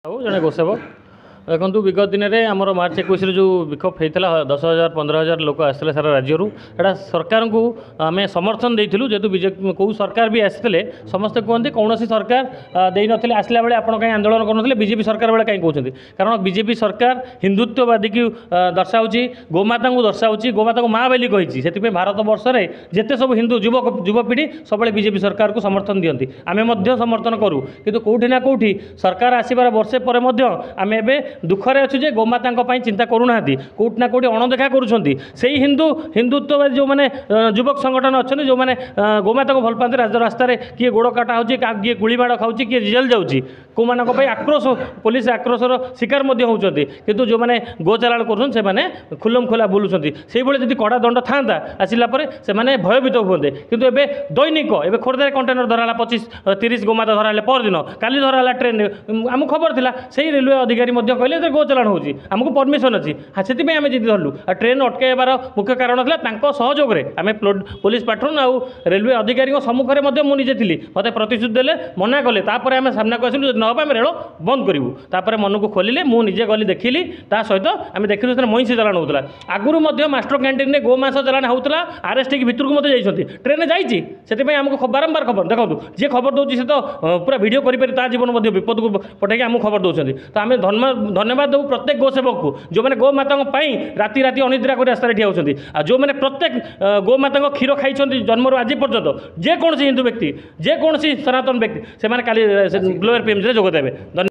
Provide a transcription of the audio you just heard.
जड़े गोसेवक देखो विगत दिन में आम मार्च 21 जो विक्षोभ होता 10,000 15,000 लोक आसते सारा राज्य एटा सरकार को आम समर्थन देलु जेहतु बीजेपी कौ सरकार भी आसते समस्ते कहते कौन सरकार दे नी आसला बेले आप कहीं आंदोलन करुले बीजेपी सरकार बेले कहीं कहते कारण बीजेपी सरकार हिंदुत्ववादी की दर्शाऊँगी गोमाता को दर्शाऊँगी गोमाता को माँ बोली कही से भारत वर्ष में जिते सब हिंदू युवपीढ़ी सब बीजेपी सरकार को समर्थन दिखती आम समर्थन करूँ कि कौटी ना कौटी सरकार आसबार वर्षे पर आम ए दुखरे अच्छे जे गोमाता चिंता करूना कौट ना कौटी अणदेखा कर हिंदुत्ववादी जो मैंने युवक संगठन अच्छा जो मैंने गोमाता को भल पाते रास्ता किए गोड़ काटा हो किए गुड़ीमाड़ खाऊँ किए जेल जाऊँगी कौन आक्रोश पुलिस आक्रोशर शिकार होती किंतु जो मैंने गो चालाण कर खुलम खोला बुलूँ से जब कड़ा दंड था आसला से भयभीत हुए किंतु एबे दैनिक एवं खोर्धार कंटेनर धराला 25-30 गोमाता धराले परदिन काली धराला ट्रेन आम खबर था से रेलवे अधिकारी कहले गो चालाण होगी आमको परमिशन अच्छी हाँ से आम जिद धरलु ट्रेन अटकाइबार मुख्य कारण था सहयोग में आम पुलिस पाट्रोन आउ रेलवे अधिकारी सम्मुखें मुझे थी मत प्रतिश्रुति देले मना कले आम सामना को आसलु ना आम रेल बंद करूँ तापर मन को खोलिले मुझे गली देखिली ता सहित आम देखिलु से महिषी चालाण होता आगुरी मास्टर कैंटीन में गोमांस चालाण होता आरएसटी भितर को जाइए ट्रेन जाइए आमको बारंबार खबर देखो जी खबर दूसरी से तो पूरा भिड कर जीवन विपद को पठे आमको खबर दौरान तो आम धन्यवाद देव प्रत्येक गोसेवक को जो मैंने गोमाता राति राति अनिद्रा कर रास्ता ठिया होती जो मैंने प्रत्येक गोमाता क्षीर खाई जन्म आज पर्यटन जेकोसी हिंदू व्यक्ति जेकोसी सनातन व्यक्ति से काली ग्लोबल पीएमसी जोग देवे।